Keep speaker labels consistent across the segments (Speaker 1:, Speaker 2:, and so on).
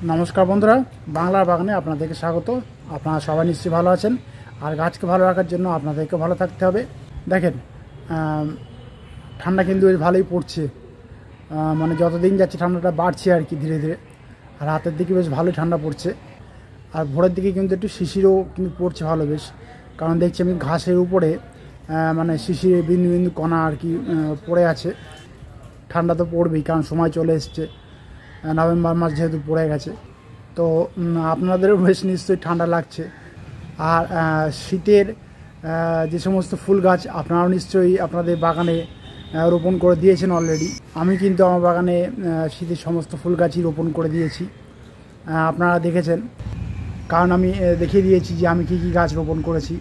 Speaker 1: নমস্কার বন্ধুরা, বাংলার বাগানে আপনাদেরকে স্বাগত। আপনারা সবাই নিশ্চয়ই ভালো আছেন, আর গাছকে ভালো রাখার জন্য আপনাদেরকে ভালো থাকতে হবে। দেখেন, ঠান্ডা কিন্তু বেশ ভালোই পড়ছে, মানে যতদিন যাচ্ছে ঠান্ডাটা বাড়ছে আর কি ধীরে ধীরে। আর রাতের দিকে বেশ ভালোই ঠান্ডা পড়ছে, আর ভোরের দিকে কিন্তু একটু শিশিরও কিন্তু পড়ছে ভালো বেশ। কারণ দেখছি আমি ঘাসের উপরে মানে শিশিরে বিন্দু বিন্দু কণা আর কি পড়ে আছে। ঠান্ডা তো পড়বেই, কারণ সময় চলে এসছে, নভেম্বর মাস যেহেতু পড়ে গেছে। তো আপনাদেরও বেশ নিশ্চয়ই ঠান্ডা লাগছে। আর শীতের যে সমস্ত ফুল গাছ আপনারাও নিশ্চয়ই আপনাদের বাগানে রোপণ করে দিয়েছেন অলরেডি। আমি কিন্তু আমার বাগানে শীতের সমস্ত ফুল গাছই রোপণ করে দিয়েছি, আপনারা দেখেছেন। কারণ আমি দেখিয়ে দিয়েছি যে আমি কী কী গাছ রোপণ করেছি।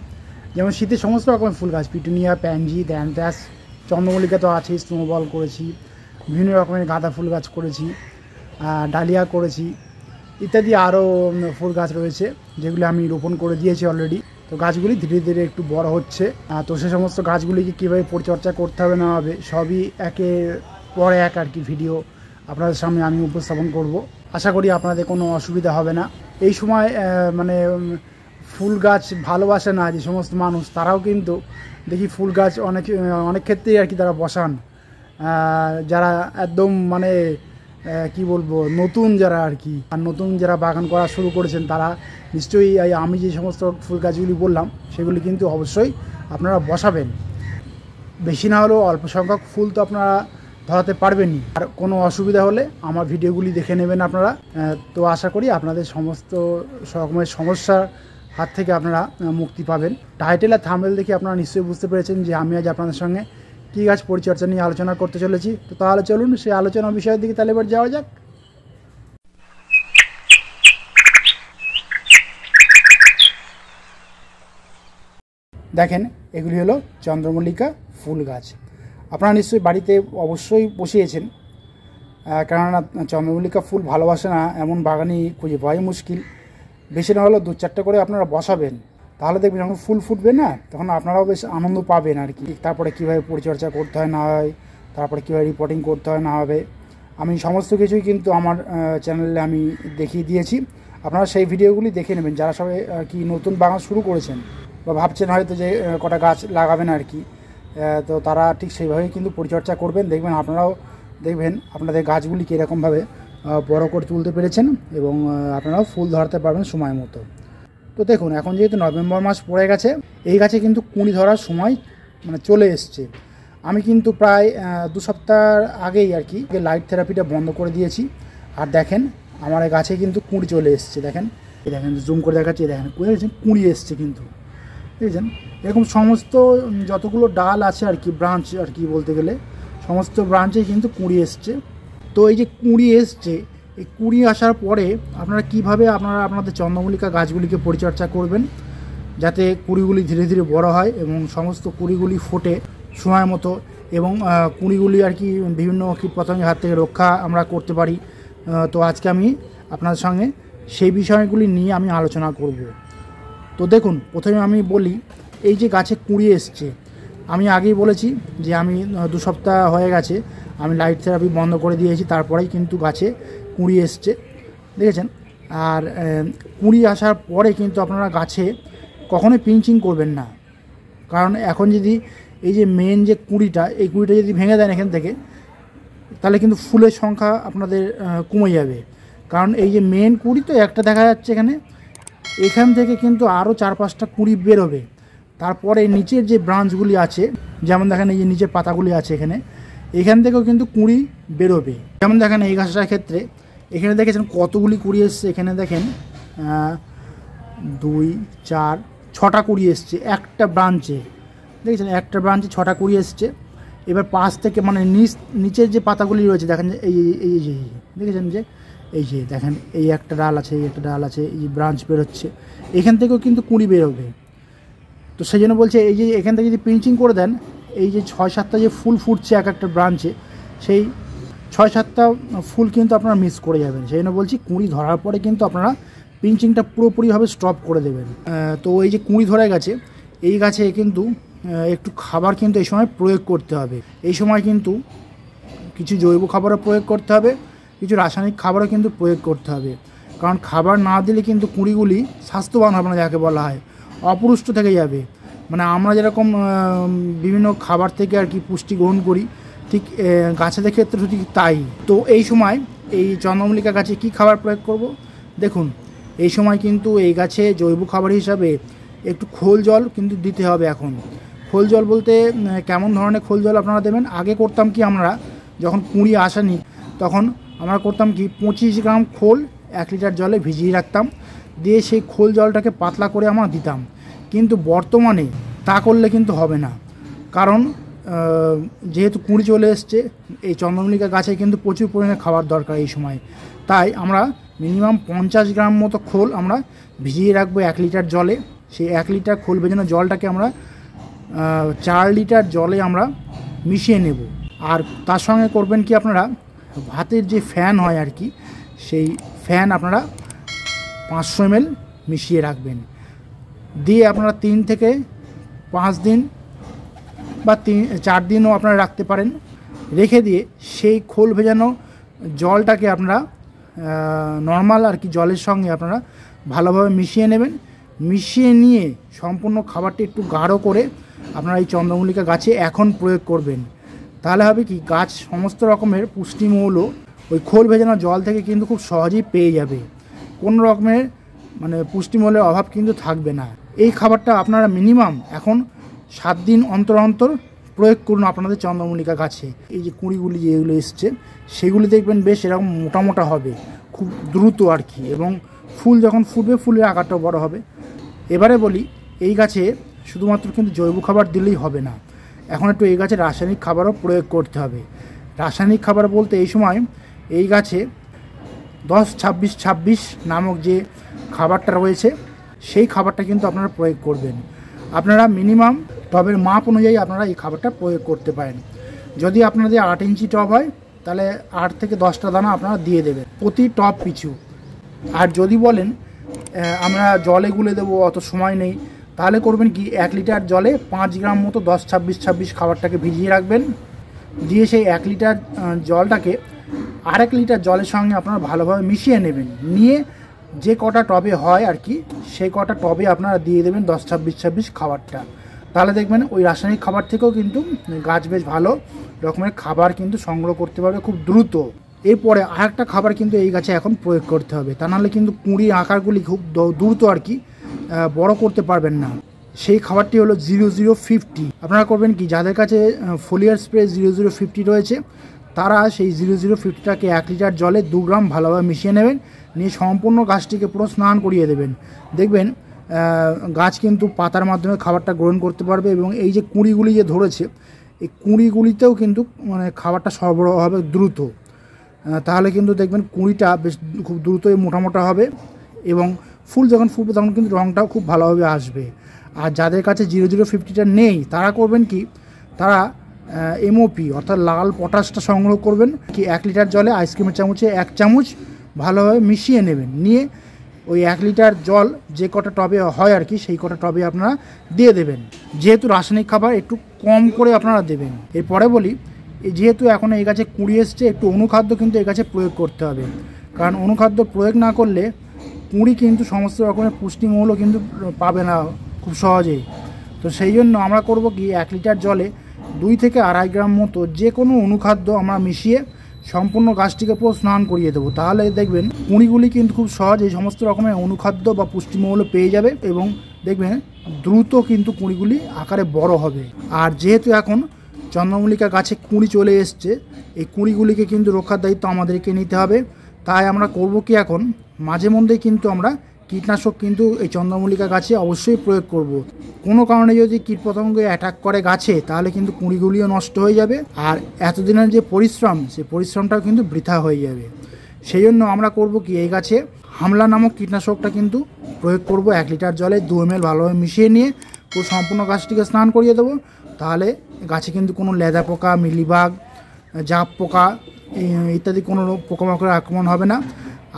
Speaker 1: যেমন শীতের সমস্ত রকমের ফুল গাছ, পিটুনিয়া, প্যানজি, দ্যানথ্যাস, চন্দ্রমল্লিকা তো আছেই, স্নোবল করেছি, বিভিন্ন রকমের গাঁদা ফুল গাছ করেছি, ডালিয়া করেছি, ইত্যাদি আরও ফুল গাছ রয়েছে যেগুলি আমি রোপণ করে দিয়েছি অলরেডি। তো গাছগুলি ধীরে ধীরে একটু বড় হচ্ছে। তো সে সমস্ত গাছগুলিকে কীভাবে পরিচর্যা করতে হবে না হবে সবই একের পরে এক আর কি ভিডিও আপনাদের সামনে আমি উপস্থাপন করব। আশা করি আপনাদের কোনো অসুবিধা হবে না। এই সময় মানে ফুল গাছ ভালোবাসে না যে সমস্ত মানুষ, তারাও কিন্তু দেখি ফুল গাছ অনেক ক্ষেত্রেই আর কি তারা বসান। যারা একদম মানে কি বলবো, নতুন যারা আর কি, আর নতুন যারা বাগান করা শুরু করেছেন তারা নিশ্চয়ই আমি যে সমস্ত ফুল গাছগুলি বললাম সেগুলি কিন্তু অবশ্যই আপনারা বসাবেন। বেশি না হলেও অল্প সংখ্যক ফুল তো আপনারা ধরাতে পারবেনই। আর কোনো অসুবিধা হলে আমার ভিডিওগুলি দেখে নেবেন আপনারা। তো আশা করি আপনাদের সমস্ত রকমের সমস্যার হাত থেকে আপনারা মুক্তি পাবেন। টাইটেল আর থাম্বনেল দেখে আপনারা নিশ্চয়ই বুঝতে পেরেছেন যে আমি আজ আপনাদের সঙ্গে কী গাছ পরিচর্যা নিয়ে আলোচনা করতে চলেছি। তো তাহলে চলুন সেই আলোচনা বিষয়ের দিকে তাহলে এবার যাওয়া যাক। দেখেন, এগুলি হলো চন্দ্রমল্লিকা ফুল গাছ। আপনারা নিশ্চয়ই বাড়িতে অবশ্যই বসিয়েছেন, কেননা চন্দ্রমল্লিকা ফুল ভালোবাসে না এমন বাগানই খুঁজে পাওয়াই মুশকিল। বেশি না হলেও 2-4টা করে আপনারা বসাবেন, তাহলে দেখবেন যখন ফুল ফুটবে না তখন আপনারাও বেশ আনন্দ পাবেন আর কি। তারপরে কীভাবে পরিচর্যা করতে হয় না হয়, তারপরে কীভাবে রিপোর্টিং করতে হয় না হবে, আমি সমস্ত কিছুই কিন্তু আমার চ্যানেলে আমি দেখিয়ে দিয়েছি। আপনারা সেই ভিডিওগুলি দেখে নেবেন যারা সবাই আর কি নতুন বাগান শুরু করেছেন বা ভাবছেন হয়তো যে কটা গাছ লাগাবেন আর কি। তো তারা ঠিক সেইভাবেই কিন্তু পরিচর্যা করবেন, দেখবেন আপনারাও দেখবেন আপনাদের গাছগুলি কীরকমভাবে বড় করে তুলতে পেরেছেন এবং আপনারাও ফুল ধরাতে পারবেন সময় মতো। তো দেখুন, এখন যেহেতু নভেম্বর মাস পড়ে গেছে, এই গাছে কিন্তু কুঁড়ি ধরার সময় মানে চলে এসছে। আমি কিন্তু প্রায় 2 সপ্তাহ আগেই আর কি লাইট থেরাপিটা বন্ধ করে দিয়েছি। আর দেখেন আমার গাছে কিন্তু কুঁড়ি চলে এসছে। দেখেন, এই দেখেন জুম করে দেখাচ্ছি, দেখেন কুঁড়ি এসছে কিন্তু, বুঝেছেন। এরকম সমস্ত যতগুলো ডাল আছে আর কি, ব্রাঞ্চ আর কি বলতে গেলে, সমস্ত ব্রাঞ্চে কিন্তু কুঁড়ি এসছে। তো এই যে কুঁড়ি এসছে, এই কুঁড়ি আসার পরে আপনারা কীভাবে আপনাদের চন্দ্রমল্লিকা গাছগুলিকে পরিচর্যা করবেন যাতে কুঁড়িগুলি ধীরে ধীরে বড় হয় এবং সমস্ত কুঁড়িগুলি ফোটে সময় মতো, এবং কুঁড়িগুলি আর কি বিভিন্ন কীটপতঙ্গের হাত থেকে রক্ষা আমরা করতে পারি। তো আজকে আমি আপনাদের সঙ্গে সেই বিষয়গুলি নিয়ে আমি আলোচনা করব। তো দেখুন, প্রথমে আমি বলি, এই যে গাছে কুঁড়ি এসছে, আমি আগেই বলেছি যে আমি 2 সপ্তাহ হয়ে গেছে আমি লাইট থেরাপি বন্ধ করে দিয়েছি, তারপরেই কিন্তু গাছে কুঁড়ি এসছে, দেখেছেন। আর কুঁড়ি আসার পরে কিন্তু আপনারা গাছে কখনোই পিঞ্চিং করবেন না, কারণ এখন যদি এই যে মেন যে কুঁড়িটা, এই কুঁড়িটা যদি ভেঙে দেন এখান থেকে, তাহলে কিন্তু ফুলের সংখ্যা আপনাদের কমে যাবে। কারণ এই যে মেন কুঁড়ি তো একটা দেখা যাচ্ছে এখান থেকে কিন্তু আরও 4-5টা কুঁড়ি বেরোবে। তারপরে নিচের যে ব্রাঞ্চগুলি আছে, যেমন দেখেন এই যে নিচের পাতাগুলি আছে এখান থেকেও কিন্তু কুঁড়ি বেরোবে। যেমন দেখেন এই গাছটার ক্ষেত্রে এখানে দেখেছেন কতগুলি কুঁড়ি এসছে। এখানে দেখেন 2, 4, 6টা কুঁড়ি এসছে একটা ব্রাঞ্চে, দেখেছেন একটা ব্রাঞ্চে 6টা কুঁড়ি এসছে। এবার পাশ থেকে মানে নিচের যে পাতাগুলি রয়েছে দেখেন এই যে দেখেছেন যে এই যে দেখেন এই একটা ডাল আছে, এই একটা ডাল আছে, এই যে ব্রাঞ্চ বেরোচ্ছে, এখান থেকেও কিন্তু কুঁড়ি বেরোবে। তো সেই জন্য বলছে এই যে এখান থেকে যদি পিঞ্চিং করে দেন, এই যে 6-7টা যে ফুল ফুটছে এক একটা ব্রাঞ্চে, সেই 6-7টা ফুল কিন্তু আপনারা মিস করে যাবেন। সেই জন্য বলছি কুঁড়ি ধরার পরে কিন্তু আপনারা পিঞ্চিংটা পুরোপুরিভাবে স্টপ করে দেবেন। তো এই যে কুঁড়ি ধরে গেছে, এই গাছে কিন্তু একটু খাবার কিন্তু এই সময় প্রয়োগ করতে হবে। এই সময় কিন্তু কিছু জৈব খাবারও প্রয়োগ করতে হবে, কিছু রাসায়নিক খাবারও কিন্তু প্রয়োগ করতে হবে। কারণ খাবার না দিলে কিন্তু কুঁড়িগুলি স্বাস্থ্যবান হবে না, যাকে বলা হয় অপুষ্ট থেকে যাবে। মানে আমরা যেরকম বিভিন্ন খাবার থেকে আর কি পুষ্টি গ্রহণ করি, ঠিক গাছেদের ক্ষেত্রে ঠিক তাই। তো এই সময় এই চন্দ্রমল্লিকা গাছে কি খাবার প্রয়োগ করব? দেখুন, এই সময় কিন্তু এই গাছে জৈব খাবার হিসাবে একটু খোল জল কিন্তু দিতে হবে। এখন খোল জল বলতে কেমন ধরনের খোল জল আপনারা দেবেন? আগে করতাম কি, আমরা যখন কুঁড়ি আসেনি তখন আমরা করতাম কি 25 গ্রাম খোল 1 লিটার জলে ভিজিয়ে রাখতাম, দিয়ে সেই খোল জলটাকে পাতলা করে আমরা দিতাম। কিন্তু বর্তমানে তা করলে কিন্তু হবে না, কারণ যেহেতু কুঁড়ি চলে এসছে, এই চন্দ্রমল্লিকা গাছে কিন্তু প্রচুর পরিমাণে খাবার দরকার এই সময়। তাই আমরা মিনিমাম 50 গ্রাম মতো খোল আমরা ভিজিয়ে রাখবো 1 লিটার জলে। সেই 1 লিটার খোল ভেজানো জলটাকে আমরা 4 লিটার জলে আমরা মিশিয়ে নেব। আর তার সঙ্গে করবেন কি, আপনারা ভাতের যে ফ্যান হয় আর কি, সেই ফ্যান আপনারা 500 ml মিশিয়ে রাখবেন। দিয়ে আপনারা 3 থেকে 5 দিন বা 4 দিনও আপনারা রাখতে পারেন। রেখে দিয়ে সেই খোল ভেজানো জলটাকে আপনারা নর্মাল আর কি জলের সঙ্গে আপনারা ভালোভাবে মিশিয়ে নেবেন। মিশিয়ে নিয়ে সম্পূর্ণ খাবারটি একটু গাঢ় করে আপনারা এই চন্দ্রমল্লিকা গাছে এখন প্রয়োগ করবেন। তাহলে হবে কি, গাছ সমস্ত রকমের পুষ্টিমৌল ওই খোল ভেজানো জল থেকে কিন্তু খুব সহজেই পেয়ে যাবে। কোনো রকমের মানে পুষ্টিমূল্যের অভাব কিন্তু থাকবে না। এই খাবারটা আপনারা মিনিমাম এখন 7 দিন অন্তর অন্তর প্রয়োগ করুন আপনাদের চন্দ্রমল্লিকা গাছে। এই যে কুঁড়িগুলি যেগুলো এসছে সেগুলি দেখবেন বেশ এরকম মোটা মোটা হবে খুব দ্রুত আর কি, এবং ফুল যখন ফুটবে ফুলের আকারটাও বড় হবে। এবারে বলি, এই গাছে শুধুমাত্র কিন্তু জৈব খাবার দিলেই হবে না, এখন একটু এই গাছে রাসায়নিক খাবারও প্রয়োগ করতে হবে। রাসায়নিক খাবার বলতে এই সময় এই গাছে 10-26-26 নামক যে খাবারটা রয়েছে সেই খাবারটা কিন্তু আপনারা প্রয়োগ করবেন। আপনারা মিনিমাম টবের মাপ অনুযায়ী আপনারা এই খাবারটা প্রয়োগ করতে পারেন। যদি আপনাদের 8 ইঞ্চি টব হয় তাহলে 8 থেকে 10টা দানা আপনারা দিয়ে দেবেন প্রতি টব পিছু। আর যদি বলেন আমরা জলে গুলে দেবো, অত সময় নেই, তাহলে করবেন কি 1 লিটার জলে 5 গ্রাম মতো 10-26-26 খাবারটাকে ভিজিয়ে রাখবেন। দিয়ে সেই 1 লিটার জলটাকে 1 লিটার জলের সঙ্গে আপনারা ভালোভাবে মিশিয়ে নেবেন। নিয়ে যে কটা টবে হয় আর কি, সেই কটা টবে আপনারা দিয়ে দেবেন 10-26-26 খাবারটা। তাহলে দেখবেন ওই রাসায়নিক খাবার থেকেও কিন্তু গাছ বেশ ভালো রকমের খাবার কিন্তু সংগ্রহ করতে পারবে খুব দ্রুত। এরপরে আরেকটা খাবার কিন্তু এই গাছে এখন প্রয়োগ করতে হবে, তা নাহলে কিন্তু কুঁড়ির আকারগুলি খুব দ্রুত আর কি বড় করতে পারবেন না। সেই খাবারটি হলো 0050। আপনারা করবেন কি, যাদের কাছে ফোলিয়ার স্প্রে 0050 রয়েছে তারা সেই 0050টাকে 1 লিটার জলে 2 গ্রাম ভালোভাবে মিশিয়ে নেবেন। নিয়ে সম্পূর্ণ গাছটিকে পুরো স্নান করিয়ে দেবেন। দেখবেন গাছ কিন্তু পাতার মাধ্যমে খাবারটা গ্রহণ করতে পারবে, এবং এই যে কুঁড়িগুলি যে ধরেছে এই কুঁড়িগুলিতেও কিন্তু মানে খাবারটা সরবরাহ হবে দ্রুত। তাহলে কিন্তু দেখবেন কুঁড়িটা বেশ খুব দ্রুতই মোটা মোটা হবে, এবং ফুল যখন ফুটবে তখন কিন্তু রঙটাও খুব ভালোভাবে আসবে। আর যাদের কাছে 0050টা নেই তারা করবেন কি, তারা এমওপি অর্থাৎ লাল পটাশটা সংগ্রহ করবেন কি 1 লিটার জলে আইসক্রিমের চামচে 1 চামচ ভালোভাবে মিশিয়ে নেবেন। নিয়ে ওই 1 লিটার জল যে কটা টবে হয় আর কি, সেই কটা টবে আপনারা দিয়ে দেবেন। যেহেতু রাসায়নিক খাবার একটু কম করে আপনারা দেবেন। এরপরে বলি, যেহেতু এখন এই গাছে কুঁড়ি এসছে, একটু অনুখাদ্য কিন্তু এই গাছে প্রয়োগ করতে হবে। কারণ অনুখাদ্য প্রয়োগ না করলে কুঁড়ি কিন্তু সমস্ত রকমের পুষ্টিমূল্য কিন্তু পাবে না খুব সহজেই। তো সেই জন্য আমরা করব কি, 1 লিটার জলে 2 থেকে 2.5 গ্রাম মতো যে কোনো অনুখাদ্য আমরা মিশিয়ে সম্পূর্ণ গাছটিকে পুরো স্নান করিয়ে দেবো। তাহলে দেখবেন কুঁড়িগুলি কিন্তু খুব সহজ এই সমস্ত রকমের অনুখাদ্য বা পুষ্টিমূল্য পেয়ে যাবে, এবং দেখবেন দ্রুত কিন্তু কুঁড়িগুলি আকারে বড় হবে। আর যেহেতু এখন চন্দ্রমল্লিকা গাছে কুঁড়ি চলে এসছে, এই কুঁড়িগুলিকে কিন্তু রক্ষার দায়িত্ব আমাদেরকে নিতে হবে। তাই আমরা করব কি, এখন মাঝে মধ্যেই কিন্তু আমরা কীটনাশক কিন্তু এই চন্দ্রমল্লিকা গাছে অবশ্যই প্রয়োগ করব। কোনো কারণে যদি কীটপতঙ্গ অ্যাটাক করে গাছে তাহলে কিন্তু কুঁড়িগুলিও নষ্ট হয়ে যাবে, আর এতদিনের যে পরিশ্রম সেই পরিশ্রমটাও কিন্তু বৃথা হয়ে যাবে। সেই জন্য আমরা করব কি, এই গাছে হামলা নামক কীটনাশকটা কিন্তু প্রয়োগ করব 1 লিটার জলে 2 ml ভালোভাবে মিশিয়ে নিয়ে পুরো সম্পূর্ণ গাছটিকে স্নান করিয়ে দেবো। তাহলে গাছে কিন্তু কোনো লেদা পোকা, মিলিবাগ, জাপ পোকা ইত্যাদি কোনো পোকামাকড়ের আক্রমণ হবে না।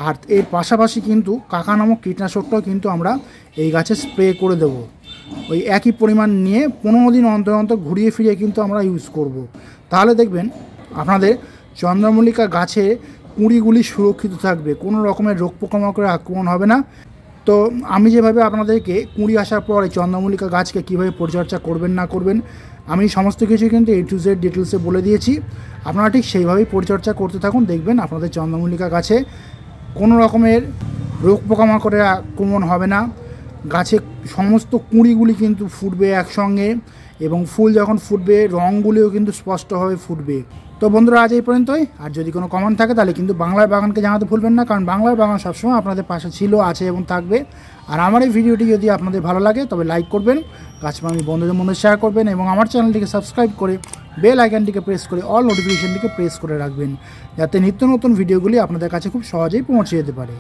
Speaker 1: আর এর পাশাপাশি কিন্তু কাকা নামক কীটনাশকটাও কিন্তু আমরা এই গাছে স্প্রে করে দেবো। ওই একই পরিমাণ নিয়ে 15 দিন অন্তর অন্তর ঘুরিয়ে ফিরিয়ে কিন্তু আমরা ইউজ করব। তাহলে দেখবেন আপনাদের চন্দ্রমল্লিকা গাছে কুঁড়িগুলি সুরক্ষিত থাকবে, কোনো রকমের রোগ পোকামাকড়ের আক্রমণ হবে না। তো আমি যেভাবে আপনাদেরকে কুঁড়ি আসার পরে চন্দ্রমল্লিকা গাছকে কীভাবে পরিচর্যা করবেন না করবেন আমি সমস্ত কিছু কিন্তু A to Z ডিটেলসে বলে দিয়েছি। আপনারা ঠিক সেইভাবেই পরিচর্যা করতে থাকুন, দেখবেন আপনাদের চন্দ্রমল্লিকা গাছে কোনো রকমের রোগ পোকামাকড়ের আক্রমণ হবে না। গাছে সমস্ত কুঁড়িগুলি কিন্তু ফুটবে একসঙ্গে, এবং ফুল যখন ফুটবে রঙগুলিও কিন্তু স্পষ্টভাবে ফুটবে। তো বন্ধুরা আজ এই পর্যন্তই। আর যদি কোনো কমেন্ট থাকে তাহলে কিন্তু বাংলার বাগানকে জানাতে ভুলবেন না, কারণ বাংলার বাগান সবসময় আপনাদের পাশে ছিল, আছে এবং থাকবে। আর আমার এই ভিডিওটি যদি আপনাদের ভালো লাগে তবে লাইক করবেন, গাছপালা বন্ধুদের মধ্যে শেয়ার করবেন, এবং আমার চ্যানেলটিকে সাবস্ক্রাইব করে বেল আইকনটিকে প্রেস করে অল নোটিফিকেশনটিকে প্রেস করে রাখবেন, যাতে নিত্য নতুন ভিডিওগুলি আপনাদের কাছে খুব সহজেই পৌঁছে যেতে পারে।